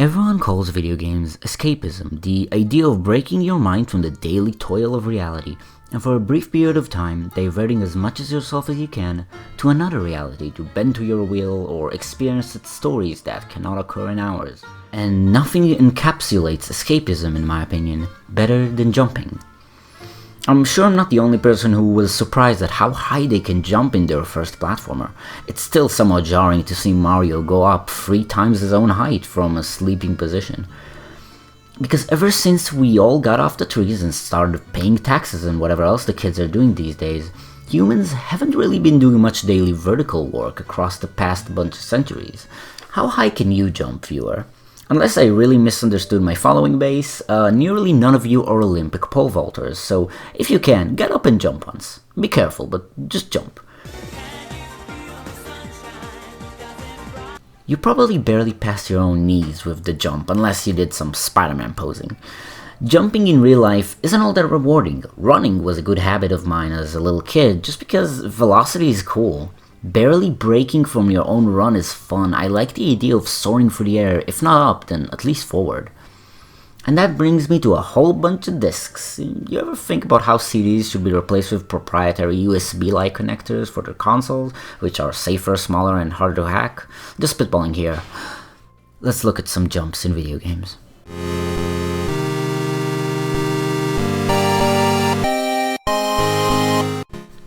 Everyone calls video games escapism, the idea of breaking your mind from the daily toil of reality, and for a brief period of time, diverting as much of yourself as you can to another reality to bend to your will or experience its stories that cannot occur in ours. And nothing encapsulates escapism, in my opinion, better than jumping. I'm sure I'm not the only person who was surprised at how high they can jump in their first platformer. It's still somewhat jarring to see Mario go up 3 times his own height from a sleeping position. Because ever since we all got off the trees and started paying taxes and whatever else the kids are doing these days, humans haven't really been doing much daily vertical work across the past bunch of centuries. How high can you jump, viewer? Unless I really misunderstood my following base, nearly none of you are Olympic pole vaulters, so if you can, get up and jump once. Be careful, but just jump. You probably barely passed your own knees with the jump, unless you did some Spider-Man posing. Jumping in real life isn't all that rewarding. Running was a good habit of mine as a little kid, just because velocity is cool. Barely breaking from your own run is fun. I like the idea of soaring through the air, if not up, then at least forward. And that brings me to a whole bunch of discs. You ever think about how CDs should be replaced with proprietary USB-like connectors for their consoles, which are safer, smaller, and harder to hack? Just spitballing here. Let's look at some jumps in video games.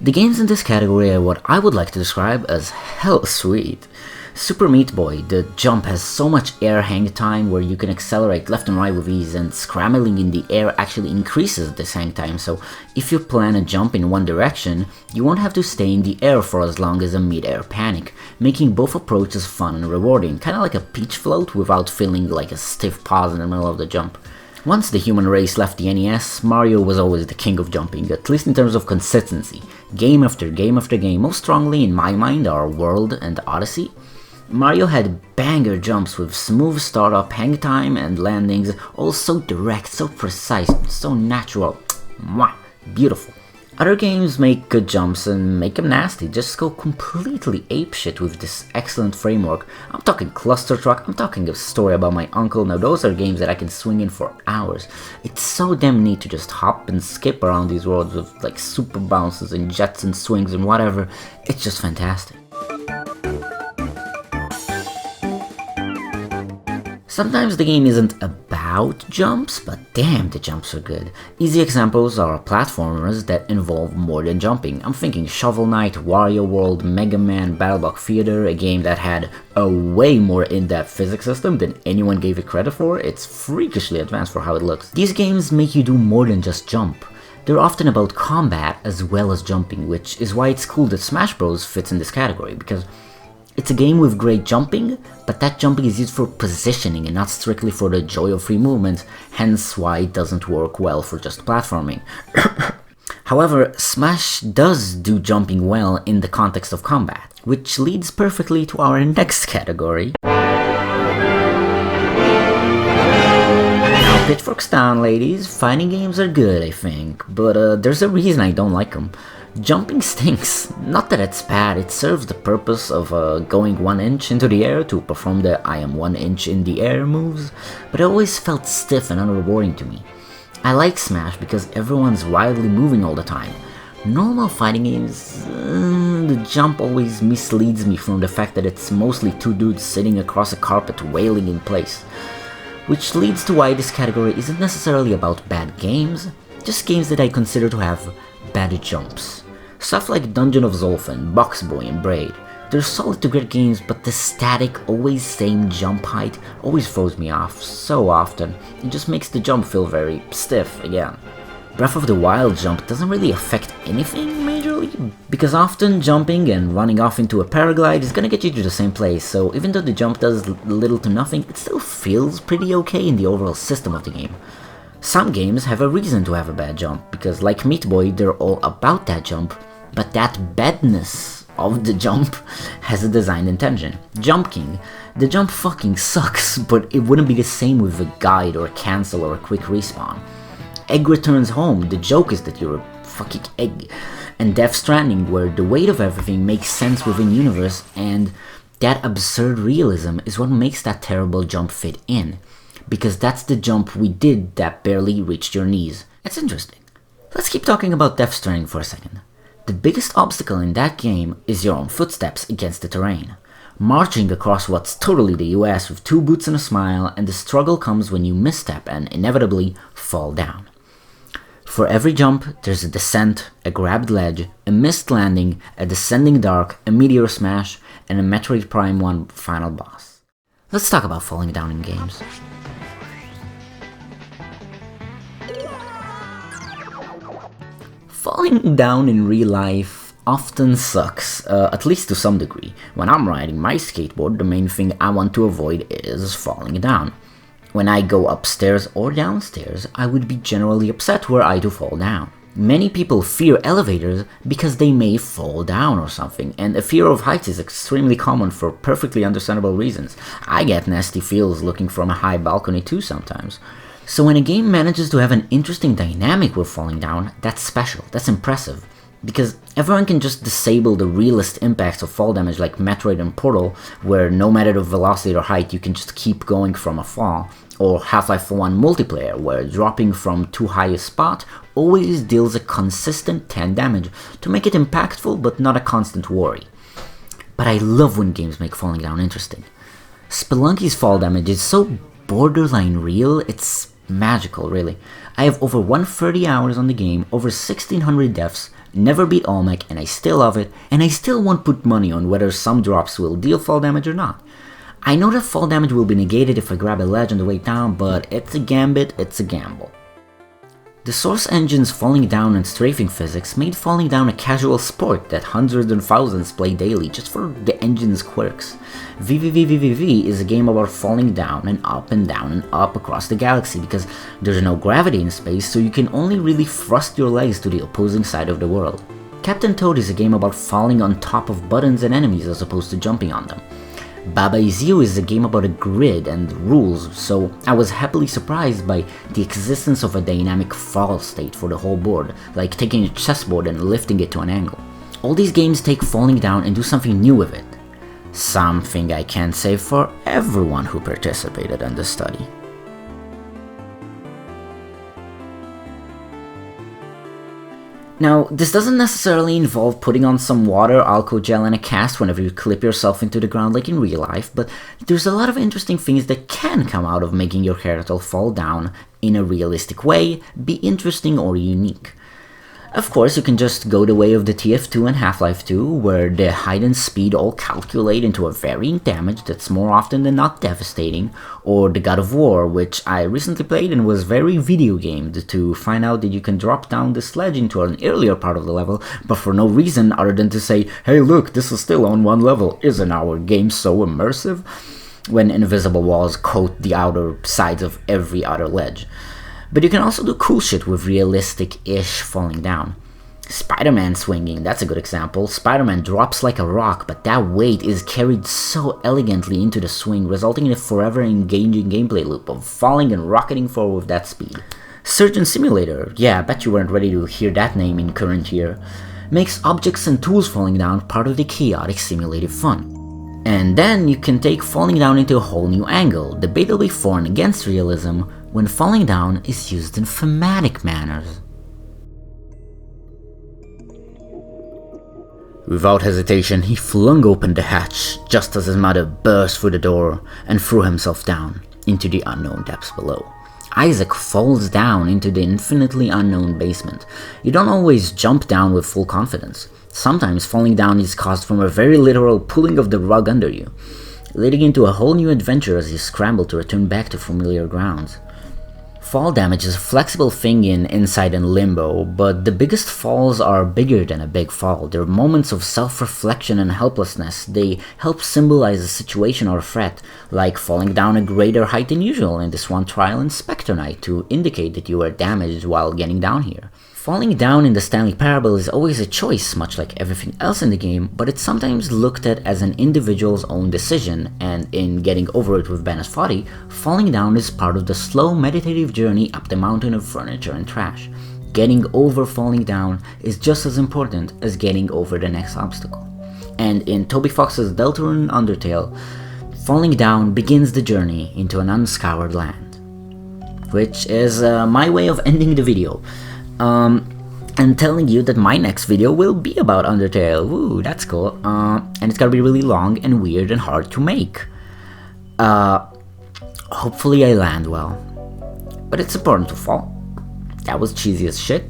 The games in this category are what I would like to describe as hell sweet. Super Meat Boy, the jump has so much air hang time where you can accelerate left and right with ease, and scrambling in the air actually increases this hang time, so if you plan a jump in one direction, you won't have to stay in the air for as long as a mid-air panic, making both approaches fun and rewarding, kinda like a peach float without feeling like a stiff pause in the middle of the jump. Once the human race left the NES, Mario was always the king of jumping, at least in terms of consistency. Game after game after game, most strongly in my mind are World and Odyssey. Mario had banger jumps with smooth startup, hang time, and landings, all so direct, so precise, so natural. Mwah! Beautiful. Other games make good jumps and make them nasty, just go completely apeshit with this excellent framework. I'm talking Cluster Truck, I'm talking a story about my uncle. Now those are games that I can swing in for hours. It's so damn neat to just hop and skip around these worlds with like super bounces and jets and swings and whatever. It's just fantastic. Sometimes the game isn't about jumps, but damn, the jumps are good. Easy examples are platformers that involve more than jumping. I'm thinking Shovel Knight, Wario World, Mega Man, Battleblock Theater, a game that had a way more in-depth physics system than anyone gave it credit for. It's freakishly advanced for how it looks. These games make you do more than just jump. They're often about combat as well as jumping, which is why it's cool that Smash Bros fits in this category, because it's a game with great jumping, but that jumping is used for positioning and not strictly for the joy of free movement, hence why it doesn't work well for just platforming. However, Smash does do jumping well in the context of combat, which leads perfectly to our next category. Now, pitchforks down, ladies. Fighting games are good, I think, but there's a reason I don't like them. Jumping stinks. Not that it's bad, it serves the purpose of going 1 inch into the air to perform the I am 1 inch in the air moves, but it always felt stiff and unrewarding to me. I like Smash because everyone's wildly moving all the time. Normal fighting games, the jump always misleads me from the fact that it's mostly 2 dudes sitting across a carpet wailing in place. Which leads to why this category isn't necessarily about bad games, just games that I consider to have bad jumps. Stuff like Dungeon of Zolfin, Box Boy, and Braid. They're solid to great games, but the static, always same jump height always throws me off so often. It just makes the jump feel very stiff again. Breath of the Wild jump doesn't really affect anything majorly, because often jumping and running off into a paraglide is gonna get you to the same place, so even though the jump does little to nothing, it still feels pretty okay in the overall system of the game. Some games have a reason to have a bad jump, because like Meat Boy, they're all about that jump, but that badness of the jump has a design intention. Jump King. The jump fucking sucks, but it wouldn't be the same with a guide or a cancel or a quick respawn. Egg Returns Home. The joke is that you're a fucking egg. And Death Stranding, where the weight of everything makes sense within universe, and That absurd realism is what makes that terrible jump fit in, because that's the jump we did that barely reached your knees. It's interesting. Let's keep talking about Death Stranding for a second. The biggest obstacle in that game is your own footsteps against the terrain. Marching across what's totally the US with 2 boots and a smile, and the struggle comes when you misstep and inevitably fall down. For every jump, there's a descent, a grabbed ledge, a missed landing, a descending dark, a meteor smash, and a Metroid Prime 1 final boss. Let's talk about falling down in games. Falling down in real life often sucks, at least to some degree. When I'm riding my skateboard, the main thing I want to avoid is falling down. When I go upstairs or downstairs, I would be generally upset were I to fall down. Many people fear elevators because they may fall down or something, and a fear of heights is extremely common for perfectly understandable reasons. I get nasty feels looking from a high balcony too sometimes. So when a game manages to have an interesting dynamic with falling down, that's special, that's impressive. Because everyone can just disable the realist impacts of fall damage like Metroid and Portal, where no matter the velocity or height you can just keep going from a fall, or Half-Life 1 multiplayer, where dropping from too high a spot always deals a consistent 10 damage to make it impactful but not a constant worry. But I love when games make falling down interesting. Spelunky's fall damage is so borderline real, it's magical really. I have over 130 hours on the game, over 1600 deaths, never beat Olmec, and I still love it, and I still won't put money on whether some drops will deal fall damage or not. I know that fall damage will be negated if I grab a ledge on the way down, but it's a gambit, it's a gamble. The Source Engine's falling down and strafing physics made falling down a casual sport that hundreds and thousands play daily just for the engine's quirks. VVVVVV is a game about falling down and up across the galaxy because there's no gravity in space, so you can only really thrust your legs to the opposing side of the world. Captain Toad is a game about falling on top of buttons and enemies as opposed to jumping on them. Baba Is You is a game about a grid and rules, so I was happily surprised by the existence of a dynamic fall state for the whole board, like taking a chessboard and lifting it to an angle. All these games take falling down and do something new with it. Something I can't say for everyone who participated in the study. Now, this doesn't necessarily involve putting on some water, alcohol gel, and a cast whenever you clip yourself into the ground like in real life, but there's a lot of interesting things that can come out of making your character fall down in a realistic way, be interesting or unique. Of course, you can just go the way of the TF2 and Half-Life 2, where the height and speed all calculate into a varying damage that's more often than not devastating, or the God of War, which I recently played and was very video gamed to find out that you can drop down the sledge into an earlier part of the level, but for no reason other than to say, hey look, this is still on one level, isn't our game so immersive? When invisible walls coat the outer sides of every other ledge. But you can also do cool shit with realistic-ish falling down. Spider-Man swinging, that's a good example. Spider-Man drops like a rock, but that weight is carried so elegantly into the swing, resulting in a forever engaging gameplay loop of falling and rocketing forward with that speed. Surgeon Simulator, yeah, I bet you weren't ready to hear that name in current year, makes objects and tools falling down part of the chaotic simulated fun. And then you can take falling down into a whole new angle, debatably for and against realism, when falling down is used in thematic manners. Without hesitation, he flung open the hatch just as his mother burst through the door and threw himself down into the unknown depths below. Isaac falls down into the infinitely unknown basement. You don't always jump down with full confidence. Sometimes falling down is caused from a very literal pulling of the rug under you, leading into a whole new adventure as you scramble to return back to familiar grounds. Fall damage is a flexible thing in Inside and Limbo, but the biggest falls are bigger than a big fall. They're moments of self-reflection and helplessness. They help symbolize a situation or a threat, like falling down a greater height than usual in this one trial in Spectre Knight to indicate that you were damaged while getting down here. Falling down in the Stanley Parable is always a choice, much like everything else in the game, but it's sometimes looked at as an individual's own decision, and in Getting Over It with Ben Asfati, falling down is part of the slow meditative journey up the mountain of furniture and trash. Getting over falling down is just as important as getting over the next obstacle. And in Toby Fox's Deltarune Undertale, falling down begins the journey into an unscoured land. Which is my way of ending the video. And telling you that my next video will be about Undertale. Woo, that's cool. And it's gonna be really long and weird and hard to make. Hopefully I land well. But it's important to fall. That was cheesy as shit.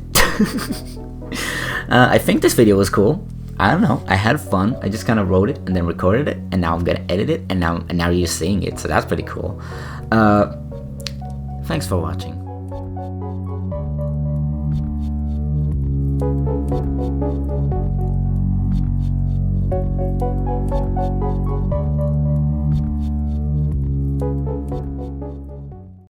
I think this video was cool. I don't know, I had fun. I just kind of wrote it and then recorded it, and now I'm gonna edit it, and now you're seeing it, so that's pretty cool. Thanks for watching.